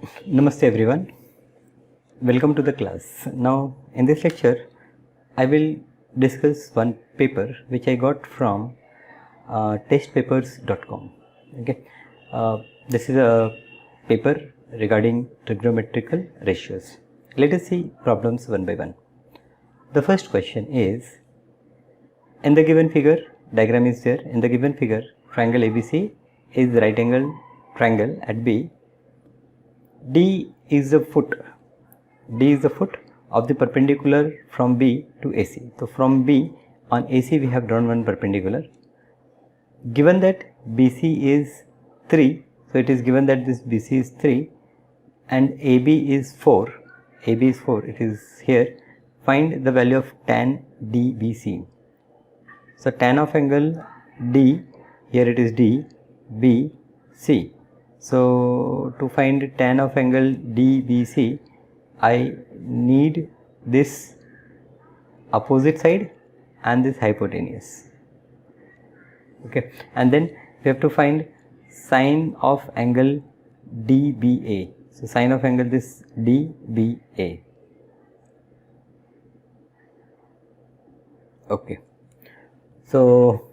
Namaste everyone, welcome to the class. Now in this lecture I will discuss one paper which I got from testpapers.com. Okay, this is a paper regarding trigonometrical ratios. Let us see problems one by one. The first question is, in the given figure, diagram is there. In the given figure, triangle ABC is right angle triangle at B. D is the foot of the perpendicular from B to AC. So from B on AC we have drawn one perpendicular. Given that BC is 3, so it is given that this BC is 3 and AB is 4. AB is 4, it is here. Find the value of tan DBC. So tan of angle D, here it is D, B, C. So to find tan of angle DBC, I need this opposite side and this hypotenuse. Okay, and then we have to find sine of angle DBA. So sine of angle this DBA. Okay, so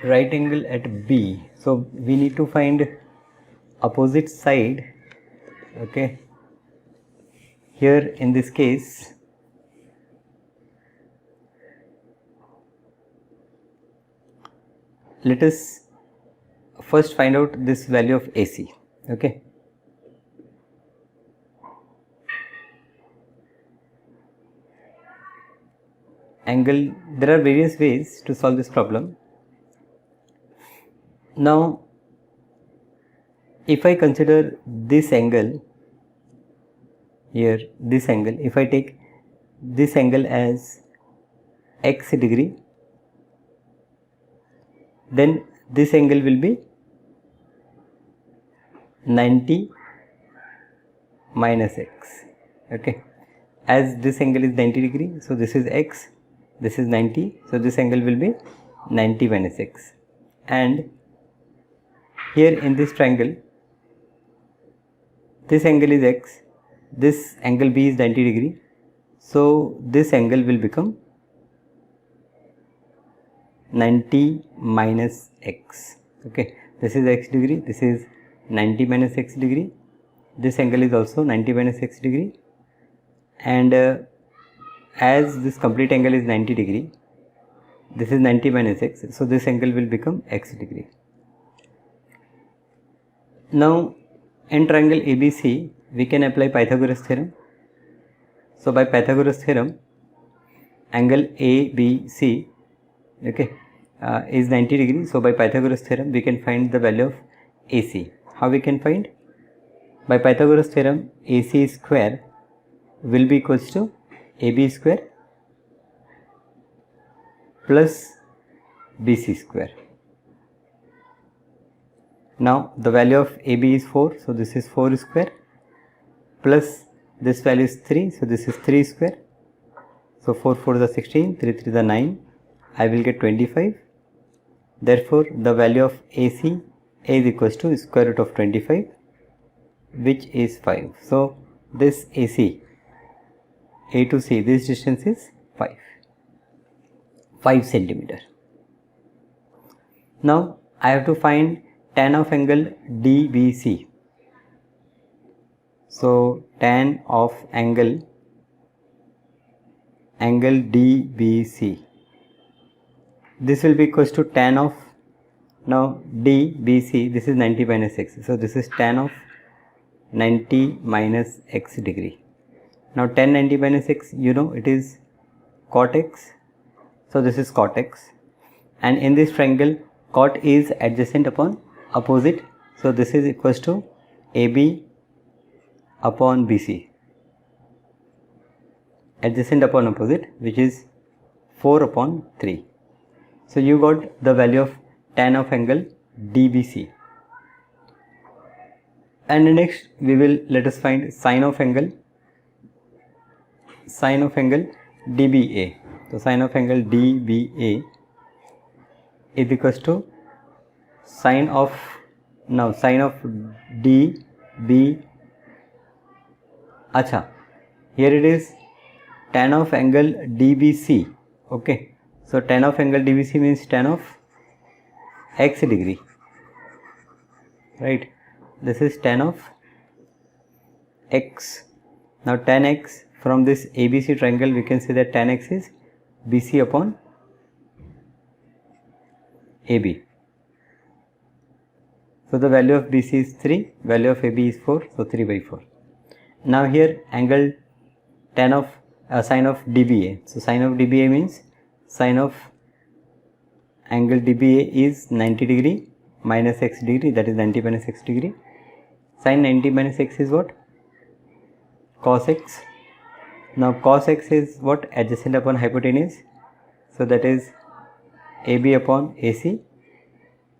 right angle at B, so we need to find opposite side. Okay, here in this case let us first find out this value of AC. Okay, angle, there are various ways to solve this problem. Now if I consider this angle here, this angle, if I take this angle as x degree, then this angle will be 90 minus x. Okay, as this angle is 90 degree, so this is x, this is 90, so this angle will be 90 minus x. And here in this triangle, this angle is x, this angle B is 90 degree, so this angle will become 90 minus x. Okay, this is x degree, this is 90 minus x degree, this angle is also 90 minus x degree, and as this complete angle is 90 degree, this is 90 minus x, so this angle will become x degree. Now in triangle ABC we can apply Pythagoras theorem. So by Pythagoras theorem, angle ABC, okay, is 90 degree. So by Pythagoras theorem we can find the value of AC. How we can find? By Pythagoras theorem, AC square will be equals to AB square plus BC square. Now the value of AB is 4, so this is 4 square, plus this value is 3, so this is 3 square. So 4 4 is 16, 3 3 is 9, I will get 25. Therefore the value of AC is equals to square root of 25, which is 5. So this AC, A to C, this distance is 5 centimeter. Now I have to find tan of angle DBC. So tan of angle DBC, this will be equals to tan of, now DBC, this is 90 minus x, so this is tan of 90 minus x degree. Now tan 90 minus x, you know, it is cot x, so this is cot x, and in this triangle cot is adjacent upon opposite, so this is equals to AB upon BC, adjacent upon opposite, which is 4 upon 3. So you got the value of tan of angle DBC. And next we will, let us find sine of angle DBA. So sine of angle DBA is equals to sine of Now sine of DB, acha, here it is tan of angle DBC. Okay, so tan of angle DBC means tan of x degree, right? This is tan of x. Now tan x, from this ABC triangle we can say that tan x is BC upon AB. So the value of BC is 3, value of AB is 4, so 3 by 4. Now here angle tan of sine of DBA. So sine of DBA means sine of angle DBA is 90 degree minus x degree, that is 90 minus x degree. Sine 90 minus x is what? Cos x. Now cos x is what? Adjacent upon hypotenuse. So that is AB upon AC.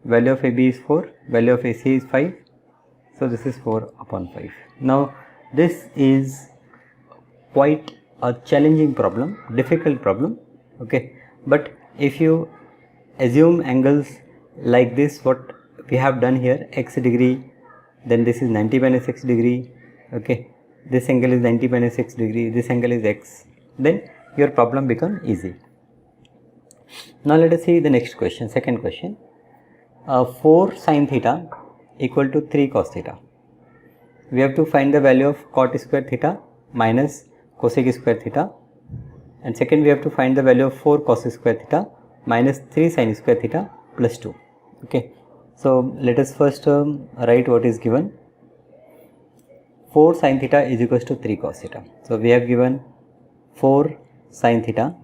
Value of AB is 4, value of AC is 5. So this is 4 upon 5. Now this is quite a challenging problem, difficult problem. Okay, but if you assume angles like this, what we have done here, x degree, then this is 90 minus x degree. Okay, this angle is 90 minus x degree, this angle is x, then your problem becomes easy. Now let us see the next question, second question. 4 sin theta equal to 3 cos theta. We have to find the value of cot square theta minus cosec square theta, and second we have to find the value of 4 cos square theta minus 3 sin square theta plus 2. Okay, so let us first write what is given. 4 sin theta is equals to 3 cos theta. So we have given 4 sin theta.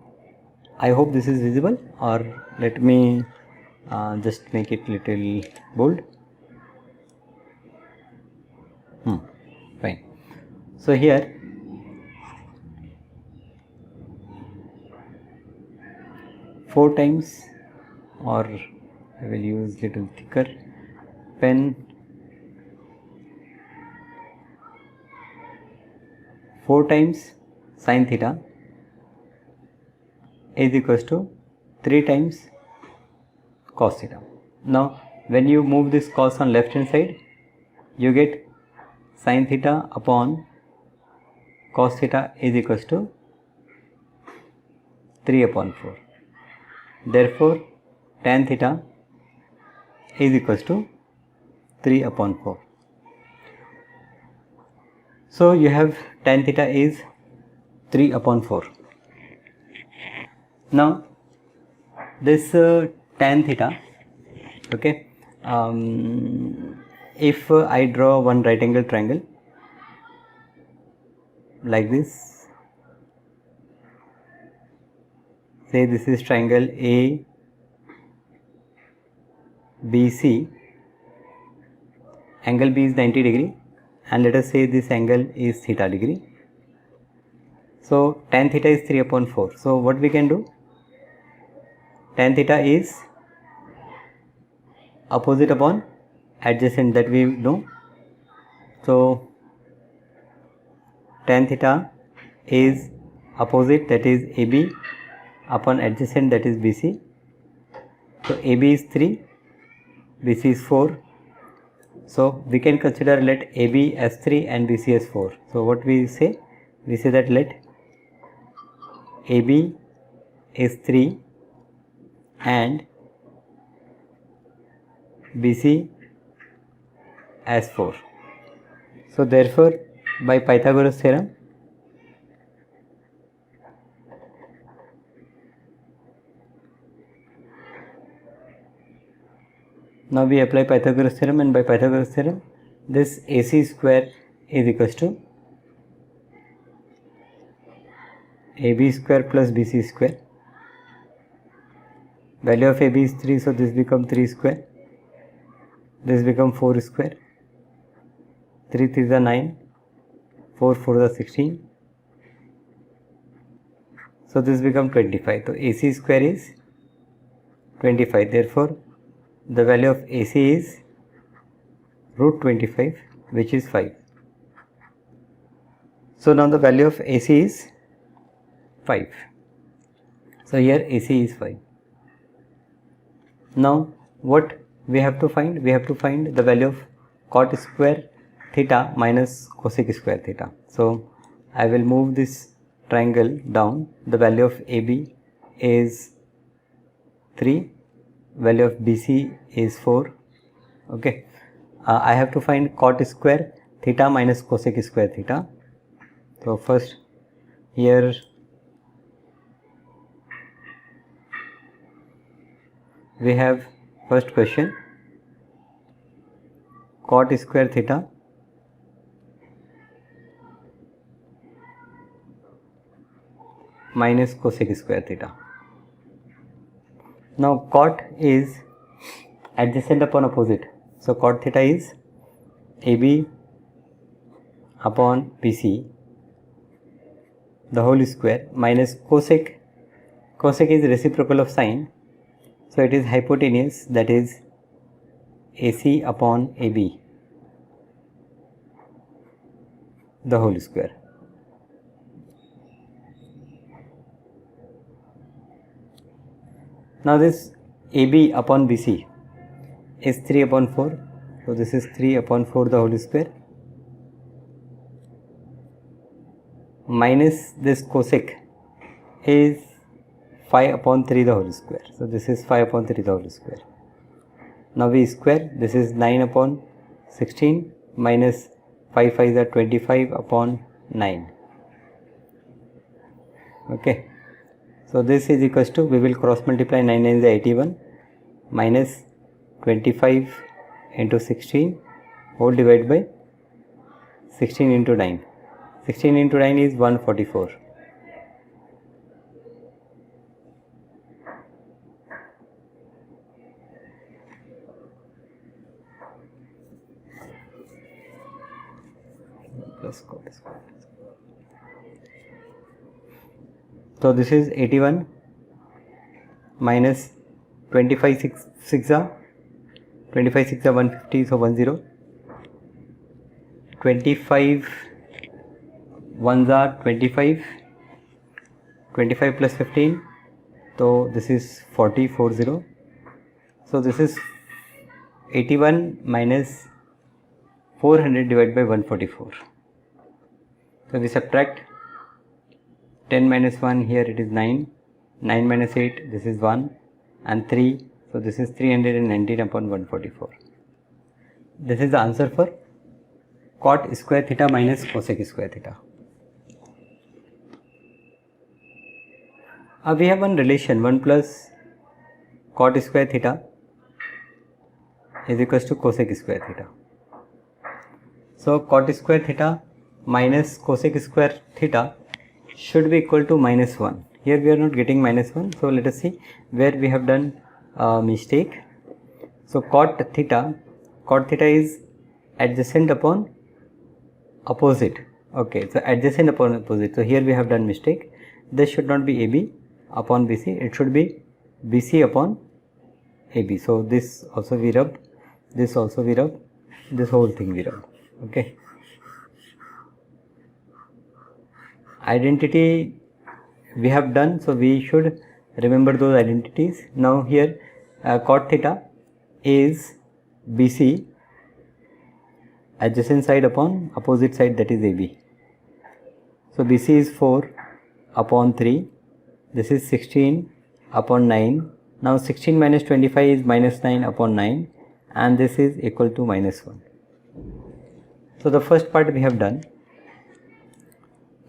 I hope this is visible, or let me just make it little bold. Fine. So here four times, or I will use little thicker pen, 4 times sin theta is equals to 3 times cos theta. Now when you move this cos on left hand side, you get sin theta upon cos theta is equals to 3 upon 4. Therefore tan theta is equals to 3 upon 4. So you have tan theta is 3 upon 4. Now this tan theta, okay, if I draw one right angle triangle like this, say this is triangle A BC, angle B is 90 degree, and let us say this angle is theta degree. So tan theta is 3 upon 4. So what we can do? Tan theta is opposite upon adjacent, that we know. So tan theta is opposite, that is AB, upon adjacent, that is BC. So AB is 3, BC is 4. So we can consider, let AB as 3 and BC as 4. So what we say? We say that let AB is 3 and BC as 4. So therefore by Pythagoras theorem, now we apply Pythagoras theorem, and by Pythagoras theorem this AC square is equals to AB square plus BC square. Value of AB is 3, so this becomes 3 square, this becomes 4 square, 3 3 is 9, 4 4 is 16, so this becomes 25. So AC square is 25, therefore the value of AC is root 25, which is 5. So now the value of AC is 5. So here AC is 5. Now what we have to find the value of cot square theta minus cosec square theta. So I will move this triangle down. The value of AB is 3, value of BC is 4. Okay, I have to find cot square theta minus cosec square theta. So first here we have first question, cot square theta minus cosec square theta. Now cot is adjacent upon opposite, so cot theta is AB upon BC the whole square minus cosec is reciprocal of sine, so it is hypotenuse, that is AC upon AB the whole square. Now this AB upon BC is 3 upon 4, so this is 3 upon 4 the whole square minus this cosec is 5 upon 3 the whole square, so this is 5 upon 3 the whole square. Now we square, this is 9 upon 16 minus 5 5s are 25 upon 9. Okay, so this is equals to, we will cross multiply, 9 9 is 81 minus 25 into 16 whole divided by 16 into 9. 16 into 9 is 144. So this is 81 minus 25 6 are 150, so 10. 25 1s are 25, 25 plus 15, so this is 40. So this is 81 minus 400 divided by 144. So we subtract 10 minus 1, here it is 9, 9 minus 8, this is 1 and 3, so this is 319 upon 144. This is the answer for cot square theta minus cosec square theta. We have one relation, 1 plus cot square theta is equals to cosec square theta. So cot square theta minus cosec square theta should be equal to minus 1. Here we are not getting minus 1, so let us see where we have done a mistake. So cot theta is adjacent upon opposite. Okay, so adjacent upon opposite, so here we have done mistake. This should not be AB upon BC, it should be BC upon AB. So this also we rub, this also we rub, this whole thing we rub. Okay, identity we have done, so we should remember those identities. Now here cot theta is BC adjacent side upon opposite side, that is AB. So BC is 4 upon 3, this is 16 upon 9. Now 16 minus 25 is minus 9 upon 9, and this is equal to minus 1. So the first part we have done.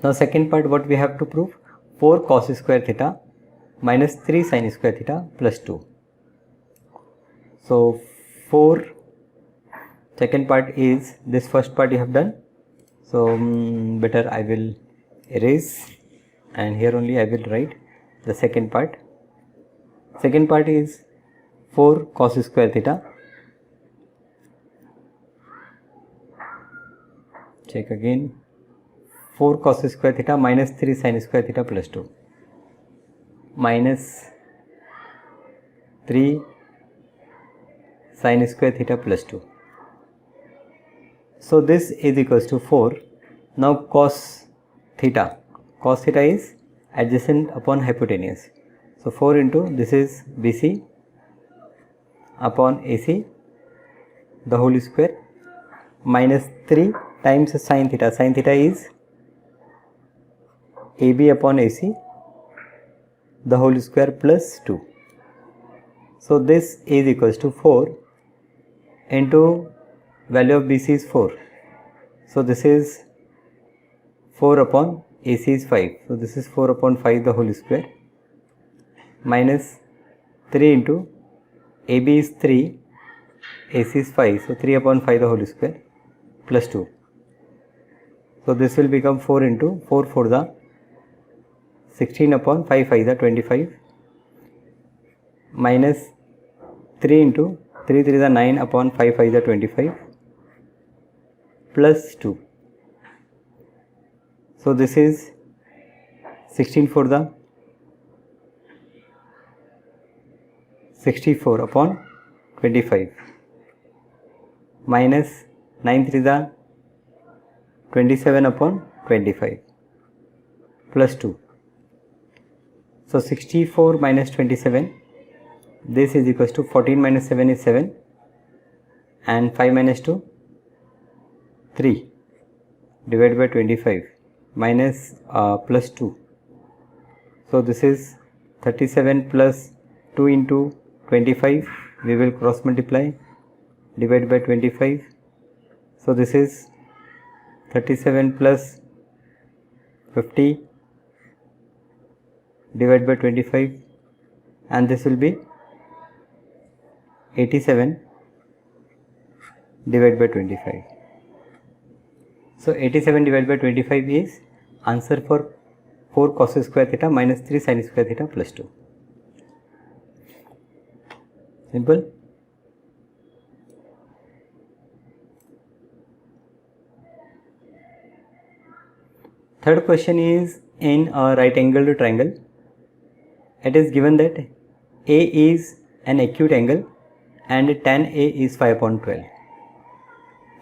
Now second part, what we have to prove? 4 cos square theta minus 3 sin square theta plus 2. So 4, second part is this, first part you have done. So better I will erase, and here only I will write the second part. Second part is 4 cos square theta, check again, 4 cos square theta minus 3 sin square theta plus 2, minus 3 sin square theta plus 2. So this is equals to 4. Now cos theta is adjacent upon hypotenuse. So 4 into, this is BC upon AC the whole square minus 3 times sin theta. Sin theta is AB upon AC the whole square plus 2. So this is equals to 4 into value of BC is 4. So this is 4 upon AC is 5. So this is 4 upon 5 the whole square minus 3 into AB is 3, AC is 5. So 3 upon 5 the whole square plus 2. So this will become 4 into 4 for the 16 upon 5 5 the 25 minus 3 into 3 3 the 9 upon 5 5 the 25 plus 2. So this is 16 for the 64 upon 25 minus 9 3 the 27 upon 25 plus 2. So 64 minus 27, this is equals to 14 minus 7 is 7 and 5 minus 2 3 divided by 25 minus plus 2. So this is 37 plus 2 into 25, we will cross multiply, divide by 25. So this is 37 plus 50 divided by 25 and this will be 87 divided by 25. So 87 divided by 25 is answer for 4 cos square theta minus 3 sin square theta plus 2. Simple. Third question is in a right angled triangle. It is given that A is an acute angle and tan A is 5 upon 12.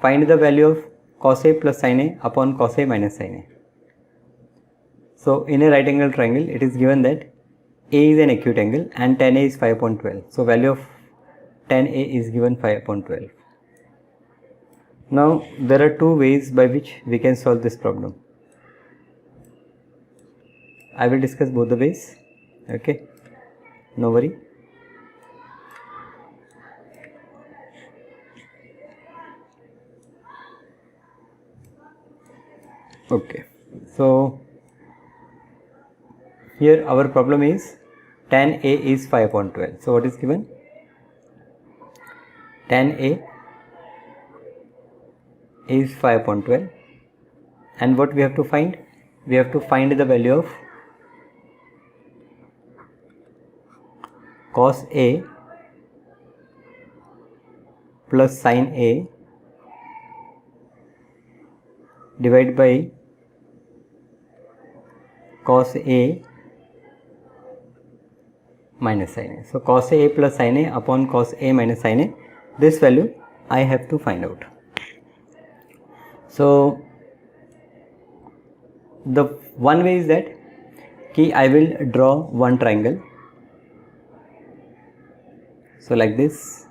Find the value of cos A plus sin A upon cos A minus sin A. So in a right angle triangle, it is given that A is an acute angle and tan A is 5 upon 12. So value of tan A is given 5 upon 12. Now there are two ways by which we can solve this problem. I will discuss both the ways. Okay, no worry. Okay, so here our problem is tan A is 5 upon 12. So what is given? Tan A is 5 upon 12 and what we have to find? We have to find the value of cos A plus sin A divided by cos A minus sin A. So cos A plus sin A upon cos A minus sin A, this value I have to find out. So the one way is that I will draw one triangle. So like this,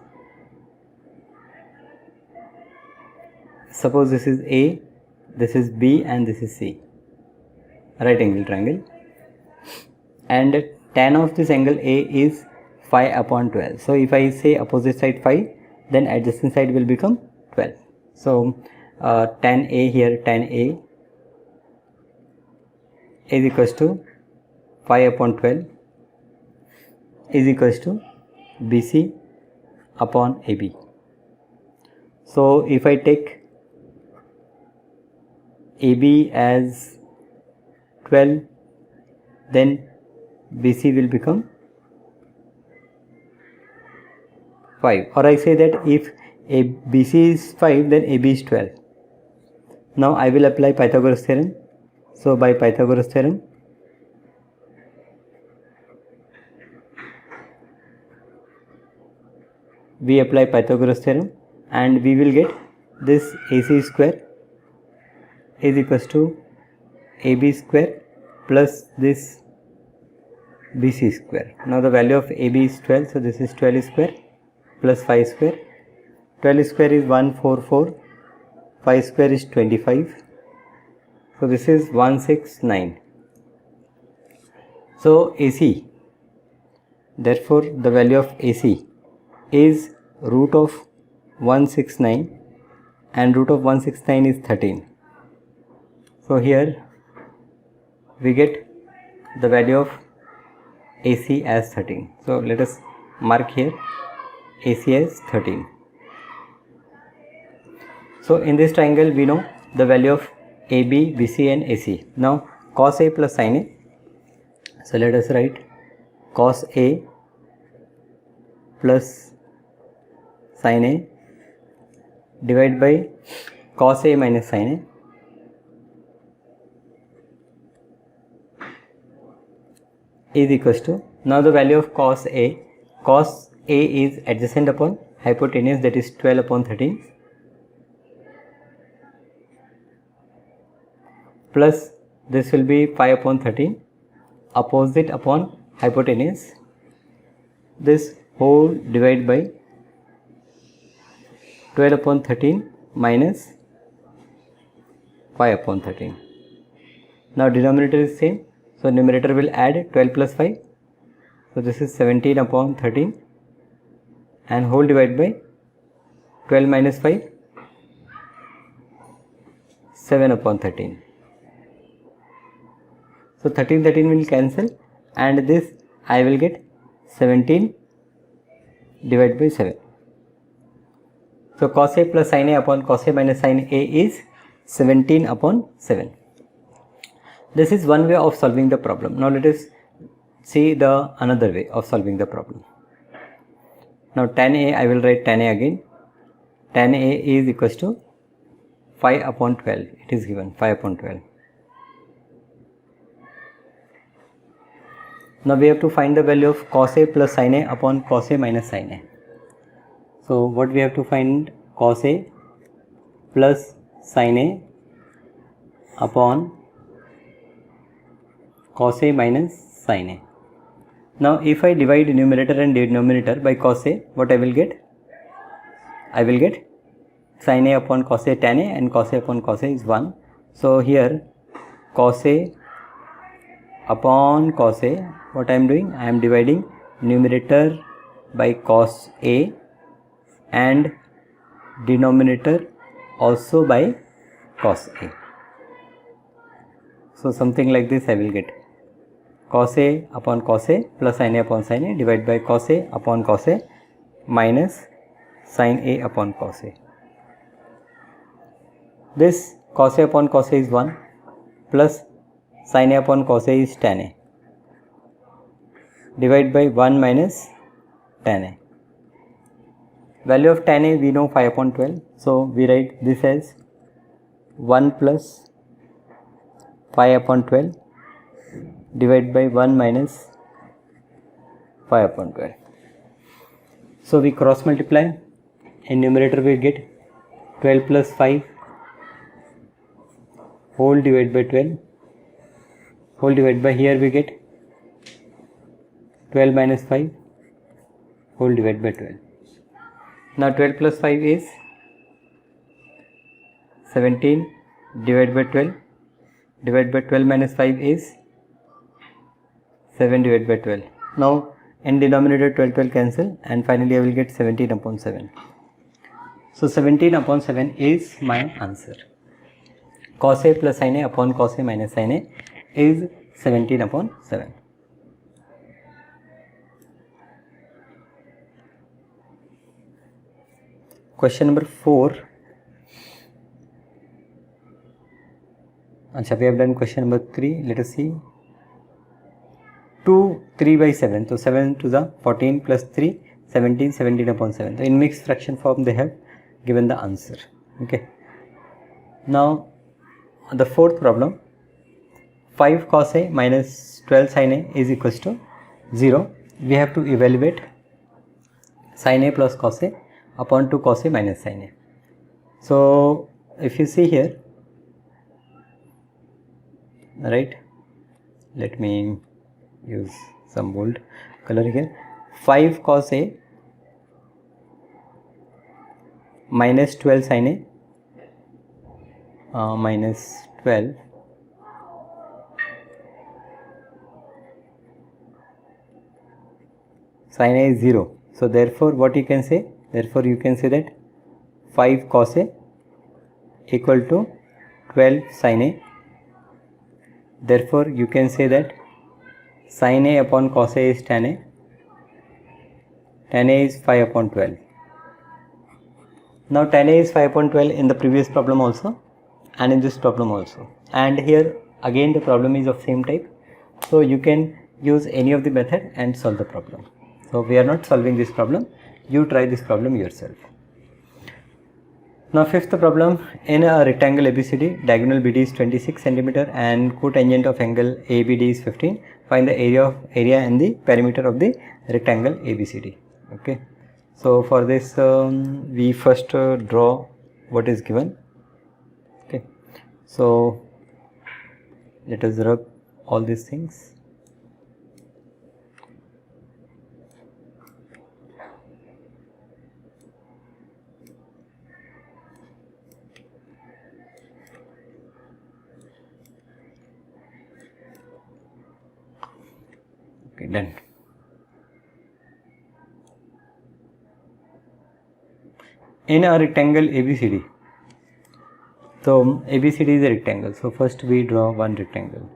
suppose this is A, this is B and this is C, right angle triangle, and tan of this angle A is 5 upon 12. So if I say opposite side 5, then adjacent side will become 12. So tan A here, tan A is equals to 5 upon 12 is equals to BC upon AB. So if I take AB as 12, then BC will become 5, or I say that if BC is 5, then AB is 12. Now I will apply Pythagoras theorem. So by Pythagoras theorem, we apply Pythagoras theorem and we will get this AC square is equals to AB square plus this BC square. Now the value of AB is 12, so this is 12 square plus 5 square. 12 square is 144, 5 square is 25. So this is 169. So AC, therefore the value of AC is root of 169 and root of 169 is 13. So here we get the value of AC as 13. So let us mark here AC as 13. So in this triangle we know the value of AB, BC and AC. Now cos A plus sin A. So let us write cos A plus sin A divided by cos A minus sin A is equals to, now the value of cos A is adjacent upon hypotenuse, that is 12 upon 13, plus this will be 5 upon 13, opposite upon hypotenuse, this whole divided by 12 upon 13 minus 5 upon 13. Now denominator is same, so numerator will add 12 plus 5, so this is 17 upon 13 and whole divided by 12 minus 5, 7 upon 13. So 13 will cancel and this I will get 17 divided by 7. So cos A plus sin A upon cos A minus sin A is 17 upon 7. This is one way of solving the problem. Now let us see the another way of solving the problem. Now tan A, I will write tan A again. Tan A is equals to 5 upon 12. It is given 5 upon 12. Now we have to find the value of cos A plus sin A upon cos A minus sin A. So what we have to find, cos A plus sin A upon cos A minus sin A. Now if I divide numerator and denominator by cos A, what I will get? I will get sin A upon cos A tan A, and cos A upon cos A is 1. So here cos A upon cos A, what I am doing? I am dividing numerator by cos A and denominator also by cos A. So something like this I will get, cos A upon cos A plus sin A upon sin A divided by cos A upon cos A minus sin A upon cos A. This cos A upon cos A is 1 plus sin A upon cos A is tan A divided by 1 minus tan A. Value of tan A we know 5 upon 12. So we write this as 1 plus 5 upon 12 divided by 1 minus 5 upon 12. So we cross multiply. In numerator we get 12 plus 5 whole divided by 12 whole divided by, here we get 12 minus 5 whole divided by 12. Now 12 plus 5 is 17 divided by 12 divided by 12 minus 5 is 7 divided by 12. Now in denominator 12 cancel and finally I will get 17 upon 7. So 17 upon 7 is my answer. Cos A plus sin A upon cos A minus sin A is 17 upon 7. Question number 4. Achha, we have done question number 3. Let us see. 2 3 by 7. So 7 to the 14 plus 3, 17, 17 upon 7. So in mixed fraction form they have given the answer. Okay. Now the fourth problem, 5 cos A minus 12 sin A is equals to 0. We have to evaluate sin A plus cos A upon 2 cos A minus sin A. So if you see here, right, let me use some bold color here. 5 cos A minus 12 sin A, minus 12 sin A is 0. So therefore what you can say? Therefore you can say that 5 cos A equal to 12 sin A. Therefore you can say that sin A upon cos A is tan A. Tan A is 5 upon 12. Now tan A is 5 upon 12 in the previous problem also and in this problem also. And here again the problem is of same type. So you can use any of the method and solve the problem. So we are not solving this problem. You try this problem yourself. Now fifth problem, in a rectangle ABCD, diagonal BD is 26 cm and cotangent of angle ABD is 15. Find the area and the perimeter of the rectangle ABCD. Okay. So for this we first draw what is given. Okay. So let us rub all these things. Okay, done. In a rectangle ABCD, so ABCD is a rectangle, so first we draw one rectangle.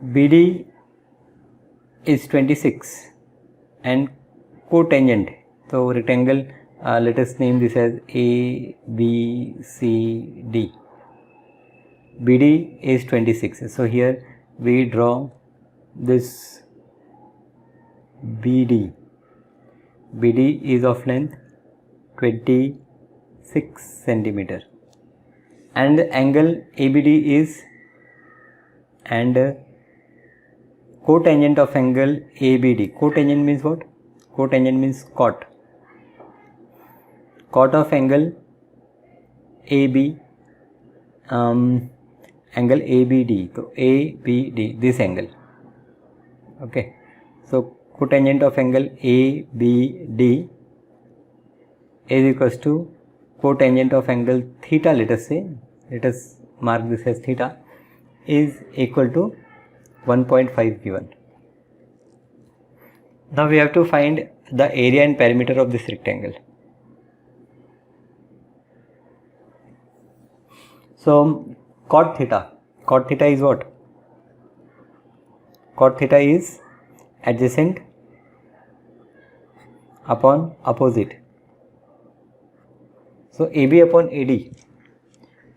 BD is 26 and cotangent, so rectangle, let us name this as ABCD. BD is 26, so here we draw this BD. BD is of length 26 centimeter and the angle ABD is, and cotangent of angle ABD. Cotangent means what? Cotangent means cot. Cot of angle AB, angle ABD, so ABD, this angle. Okay, so cotangent of angle ABD is equals to cotangent of angle theta, let us say, let us mark this as theta, is equal to 1.5 given. Now we have to find the area and perimeter of this rectangle. So cot theta is what? Cot theta is adjacent upon opposite. So AB upon AD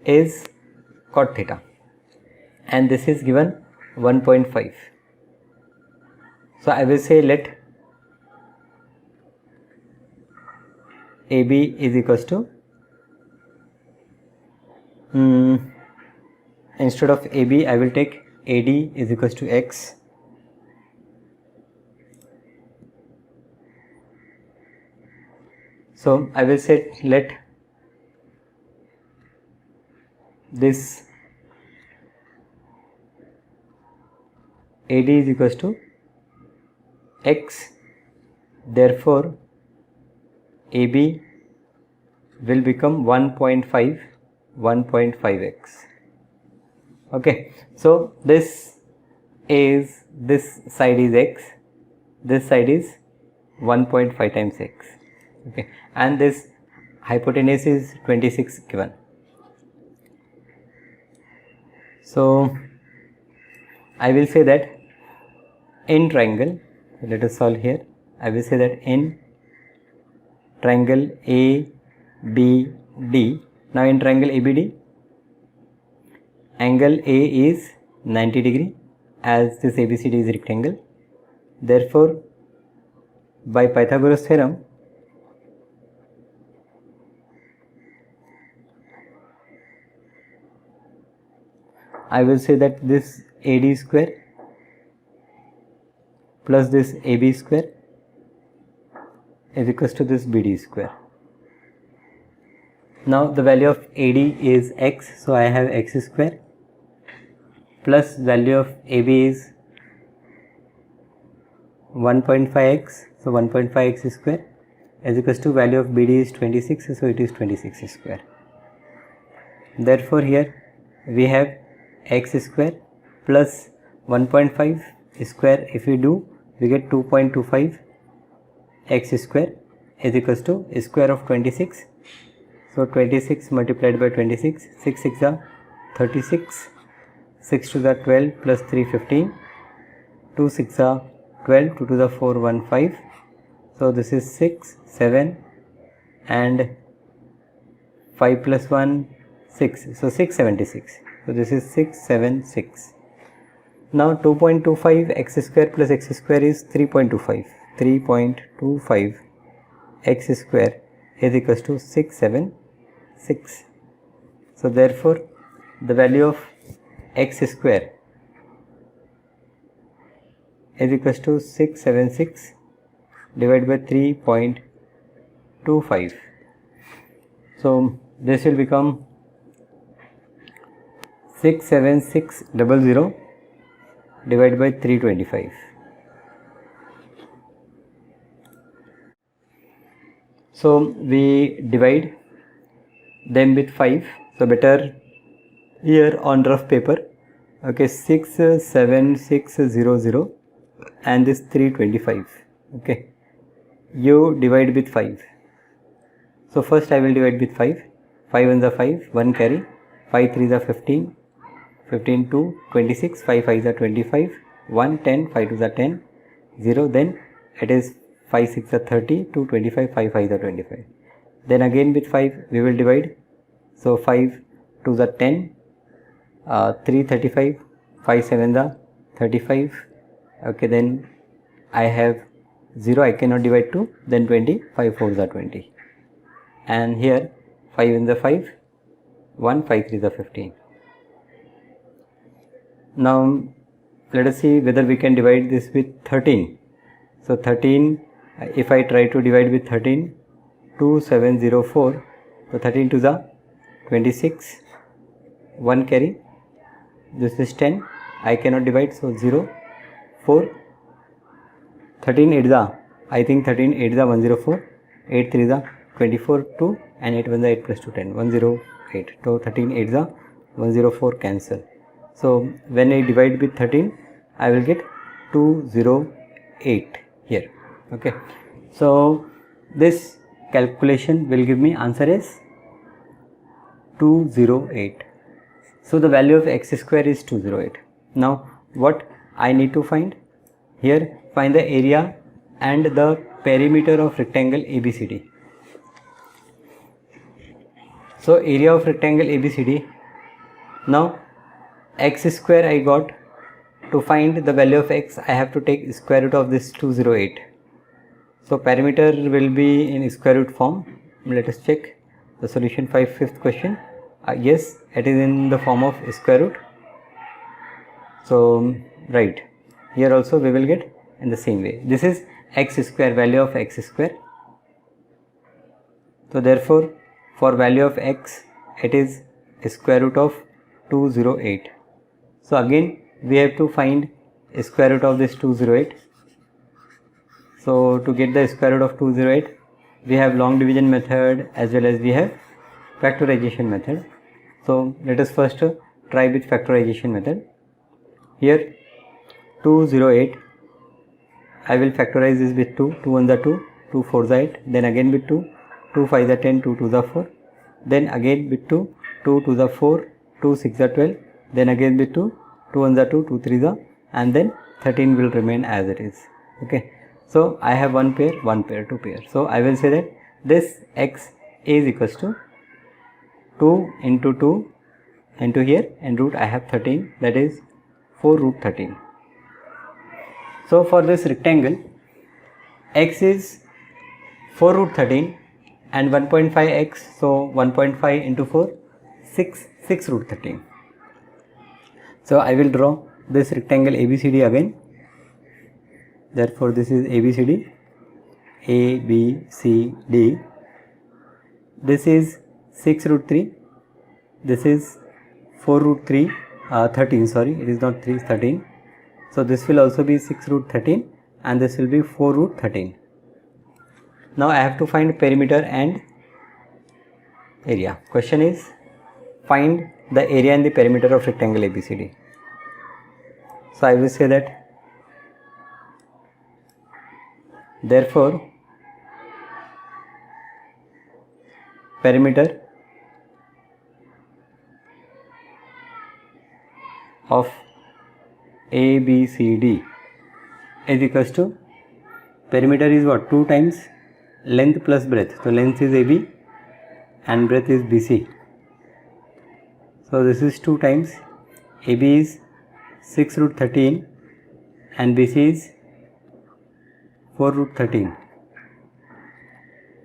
is cot theta and this is given 1.5. So I will say let AB is equals to, instead of AB I will take AD is equals to X. So I will say let this AD is equals to X, therefore AB will become 1.5x. Okay, so this side is X, this side is 1.5 times X. Okay, and this hypotenuse is 26 given. So I will say that in triangle, let us solve here. I will say that in triangle ABD, now in triangle ABD, angle A is 90 degree as this ABCD is rectangle. Therefore, by Pythagoras theorem, I will say that this AD square plus this AB square is equals to this BD square. Now the value of AD is X, so I have X square plus value of AB is 1.5x, so 1.5x square is equals to value of BD is 26, so it is 26 square. Therefore here we have x square plus 1.5 square, if we do we get 2.25 x square is equals to square of 26. So 26 multiplied by 26, 6 6 are 36, 6 to the 12 plus 3 15, 2 6 are 12, 2 to the 4 1 5. So this is 6 7 and 5 plus 1 6, so 676. So this is 676. Now 2.25 x square plus x square is 3.25. 3.25 x square is equals to 676. So therefore the value of x square is equals to 676 divided by 3.25. So this will become 67600 divided by 325. So we divide them with 5. So better here on rough paper, okay, 67600 and this 325. Okay, you divide with 5. So first I will divide with 5. 5 1 is 5, 1 carry, 5 3 is 15, 15 2 26, 5 5 is 25, 1 10, 5 2 is 10, 0, then it is 5 6 is 30, 2 25, 5 5 is 25. Then again with 5 we will divide. So 5 2 is 10, 3 35, 5 7 is 35. Okay, then I have 0, I cannot divide 2, then 20, 5 4 is 20. And here 5 in the 5, 1 5 3 is 15. Now let us see whether we can divide this with 13. So 13, if I try to divide with 13, 2704, so 13 to the 26, 1 carry, this is 10, I cannot divide, so 0, 4, 13 8 the, I think 13 8 the 104, 8 3 the 24 2 and 8 1 the 8 plus 2 10, 108. So 13 8 the 104 cancel. So when I divide with 13 I will get 208 here. Okay, so this calculation will give me answer is 208. So the value of x square is 208. Now what I need to find? Here find the area and the perimeter of rectangle ABCD. So area of rectangle ABCD. Now x square I got. To find the value of x I have to take square root of this 208. So perimeter will be in square root form. Let us check the solution. 5th question. Yes, it is in the form of square root. So right here also we will get in the same way. This is x square, value of x square. So therefore for value of x it is square root of 208. So again we have to find square root of this 208. So to get the square root of 208 we have long division method as well as we have factorization method. So let us first try with factorization method. Here 208 I will factorize this with 2, 2 1 is 2, 2 4 is 8, then again with 2, 2 5 is 10, 2 2 is 4, then again with 2, 2 2 is 4, 2 6 is 12, then again with 2, 2 1 is 2, 2 3 is, and then 13 will remain as it is. Okay, so I have 1 pair, 2 pair. So I will say that this x is equals to 2 into 2 into here, and root I have 13, that is 4 root 13. So for this rectangle x is 4 root 13 and 1.5x, so 1.5 into 4, 6 root 13. So I will draw this rectangle ABCD again. Therefore this is ABCD, ABCD. This is 6 root 3, this is 4 root 13, sorry, it is not 3, 13. So this will also be 6 root 13, and this will be 4 root 13. Now I have to find perimeter and area. Question is, find the area and the perimeter of rectangle ABCD. So I will say that therefore perimeter of ABCD is equals to, perimeter is what, 2 times length plus breadth. So length is AB and breadth is BC. So this is 2 times, AB is 6 root 13 and BC is 4 root 13.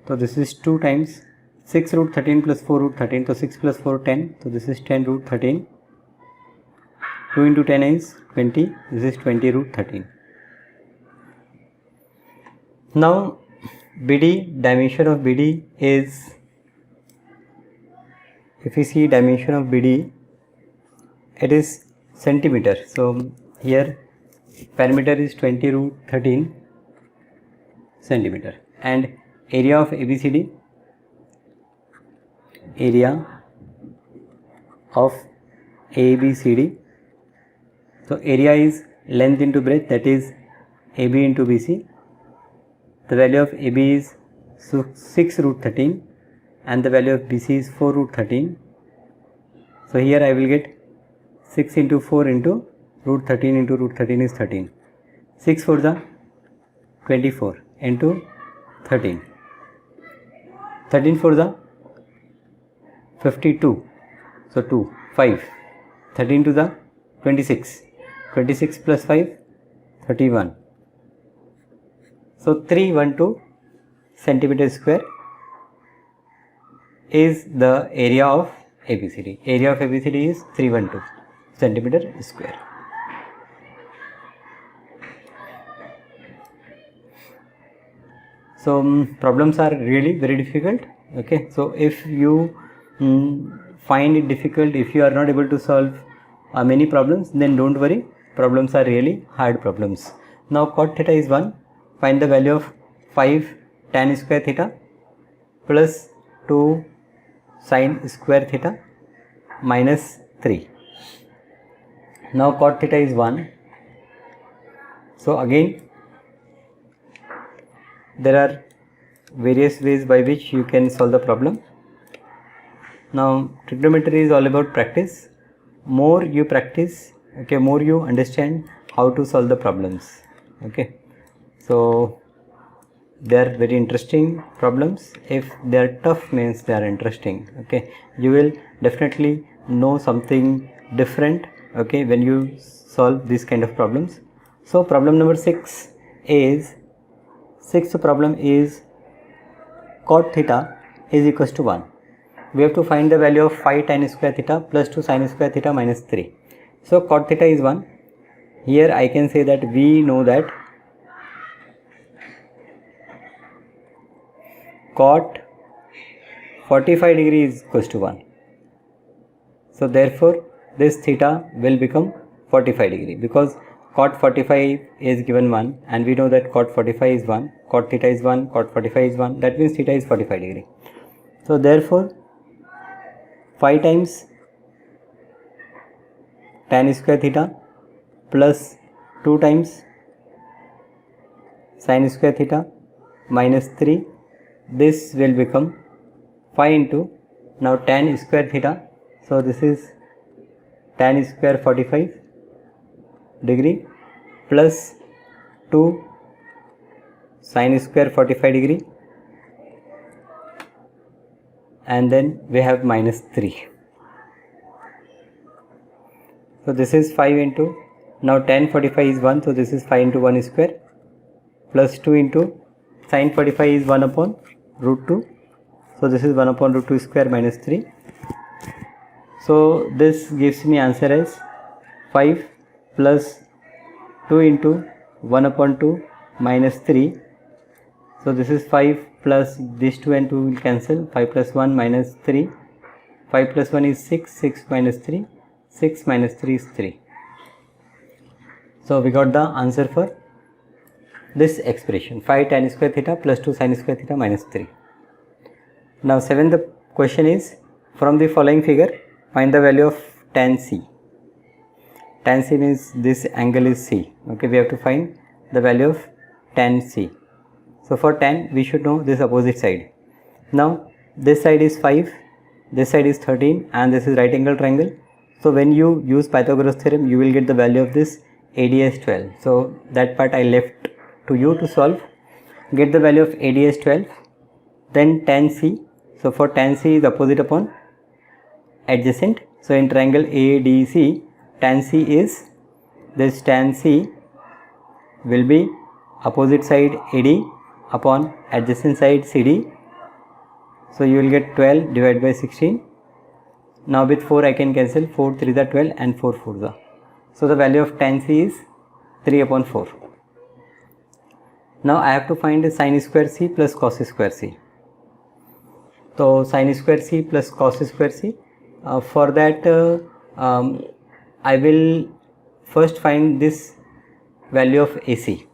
So this is 2 times 6 root 13 plus 4 root 13. So 6 plus 4 10. So this is 10 root 13. 2 into 10 is 20. This is 20 root 13. Now BD, dimension of BD is, if you see dimension of BD, it is centimeter. So here perimeter is 20 root 13 centimeter, and area of ABCD, area of ABCD, so area is length into breadth, that is AB into BC. The value of AB is 6 root 13 and the value of BC is 4 root 13. So here I will get 6 into 4 into root 13 into root 13 is 13. 6 for the 24 into 13. 13 for the 52. So 2, 5. 13 to the 26. 26 plus 5, 31. So 312 centimeter square is the area of ABCD. Area of ABCD is 312 centimeter square. So problems are really very difficult. Okay, so if you find it difficult, if you are not able to solve many problems, then don't worry, problems are really hard problems. Now cot theta is 1. Find the value of 5 tan square theta plus 2 sin square theta minus 3. Now cot theta is 1. So again there are various ways by which you can solve the problem. Now trigonometry is all about practice. More you practice, okay, more you understand how to solve the problems. Okay, so they are very interesting problems. If they are tough, means they are interesting. Okay, you will definitely know something different, okay, when you solve this kind of problems. So problem number 6 is, sixth problem is cot theta is equals to 1. We have to find the value of 5 tan square theta plus 2 sin square theta minus 3. So cot theta is 1. Here I can say that we know that cot 45 degree is equals to 1. So therefore this theta will become 45 degree, because cot 45 is given 1 and we know that cot 45 is 1, cot theta is 1, cot 45 is 1, that means theta is 45 degree. So therefore 5 times tan square theta plus 2 times sin square theta minus 3, this will become 5 into, now tan square theta, so this is tan square 45 degree plus 2 sin square 45 degree, and then we have minus 3. So this is 5 into, now tan 45 is 1, so this is 5 into 1 square plus 2 into sin 45 is 1 upon root 2, so this is 1 upon root 2 square minus 3. So this gives me answer as 5 plus 2 into 1 upon 2 minus 3. So this is 5 plus this 2 and 2 will cancel, 5 plus 1 minus 3, 5 plus 1 is 6, 6 minus 3, 6 minus 3 is 3. So we got the answer for this expression 5 tan square theta plus 2 sin square theta minus 3. Now 7th question is, from the following figure find the value of tan C. Tan C means this angle is C. Okay, we have to find the value of tan C. So for tan we should know this opposite side. Now this side is 5, this side is 13 and this is right angle triangle. So when you use Pythagoras theorem you will get the value of this AD as 12. So that part I left to you to solve. Get the value of AD as 12, then tan C. So for tan C is opposite upon adjacent. So in triangle ADC, tan C is, this tan C will be opposite side AD upon adjacent side CD. So you will get 12 divided by 16. Now with 4 I can cancel, 4 3 are 12 and 4 4 are. So the value of tan C is 3 upon 4. Now I have to find sin square C plus cos square C. So sin square C plus cos square C. For that I will first find this value of AC.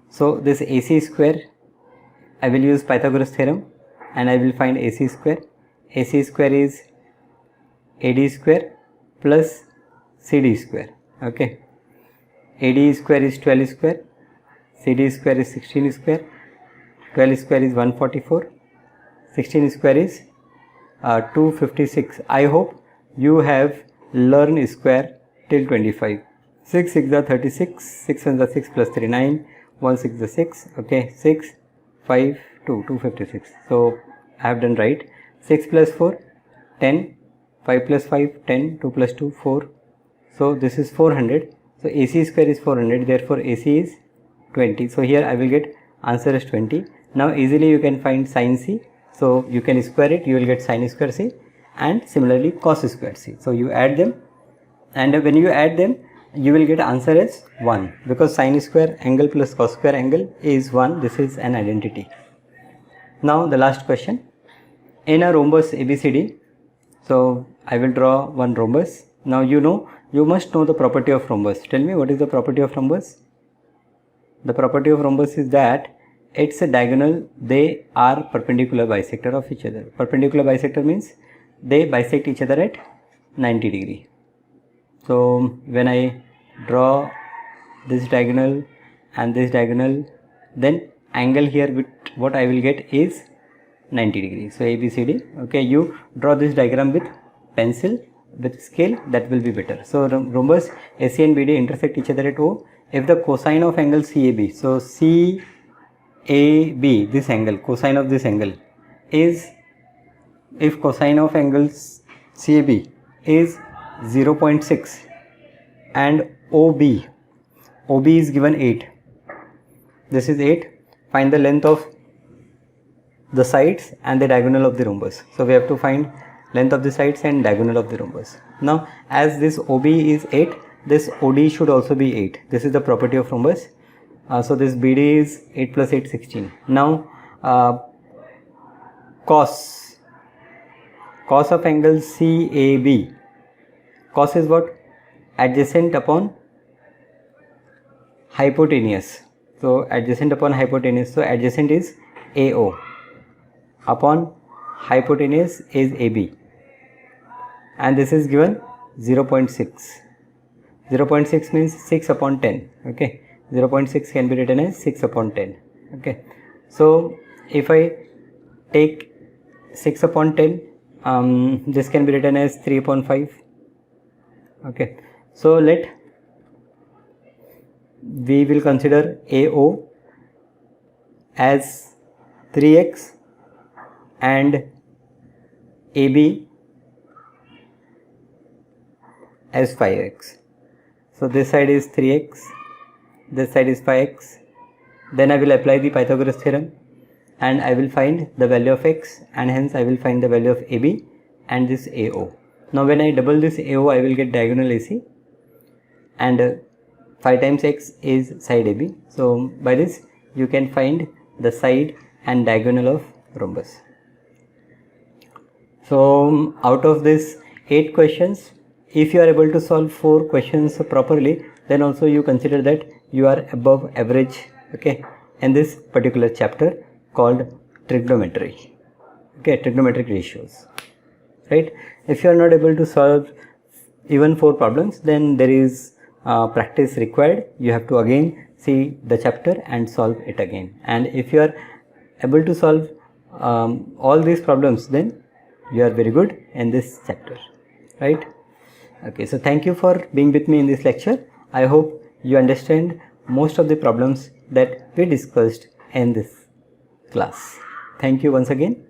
So this AC square I will use Pythagoras theorem and I will find AC square. AC square is AD square plus CD square. Okay, AD square is 12 square, CD square is 16 square, 12 square is 144, 16 square is 256. I hope you have learned square till 25. 6 6 are 36, 6 1 are 6 plus 3 9, 1 6 is 6. Okay, 6 5 2 256. So I have done right. 6 plus 4 10, 5 plus 5 10, 2 plus 2 4. So this is 400. So AC square is 400, therefore AC is 20. So here I will get answer as 20. Now easily you can find sin C. So you can square it, you will get sin square C, and similarly cos square C. So you add them, and when you add them you will get answer as 1, because sin square angle plus cos square angle is 1. This is an identity. Now the last question. In a rhombus ABCD, so I will draw one rhombus. Now you must know the property of rhombus. Tell me, what is the property of rhombus? The property of rhombus is that it's a diagonal, they are perpendicular bisector of each other. Perpendicular bisector means they bisect each other at 90 degree. So when I draw this diagonal and this diagonal, then angle here with what I will get is 90 degrees. So ABCD. Okay, you draw this diagram with pencil, with scale, that will be better. So rhombus AC and BD intersect each other at O. If the cosine of angle CAB, so CAB, this angle, cosine of this angle is, if cosine of angles CAB is 0.6 and OB is given 8, this is 8, find the length of the sides and the diagonal of the rhombus. So we have to find length of the sides and diagonal of the rhombus. Now as this OB is 8, this OD should also be 8. This is the property of rhombus. So this BD is 8 plus 8 16. Now cos of angle CAB, cos is what? Adjacent upon hypotenuse. So adjacent upon hypotenuse, so adjacent is AO upon hypotenuse is AB, and this is given 0.6. 0.6 means 6 upon 10. Okay, 0.6 can be written as 6 upon 10. Okay, so if I take 6 upon 10, this can be written as 3 upon 5. Okay, so we will consider AO as 3x and AB as 5x. So this side is 3x, this side is 5x. Then I will apply the Pythagoras theorem and I will find the value of x, and hence I will find the value of AB and this AO. Now when I double this AO, I will get diagonal AC, and 5 times x is side AB. So by this you can find the side and diagonal of rhombus. So out of this 8 questions, if you are able to solve 4 questions properly, then also you consider that you are above average okay, in this particular chapter called trigonometry, okay, trigonometric ratios, right? If you are not able to solve even 4 problems, then there is practice required. You have to again see the chapter and solve it again, and if you are able to solve all these problems, then you are very good in this chapter, right? Okay, so thank you for being with me in this lecture. I hope you understand most of the problems that we discussed in this class. Thank you once again.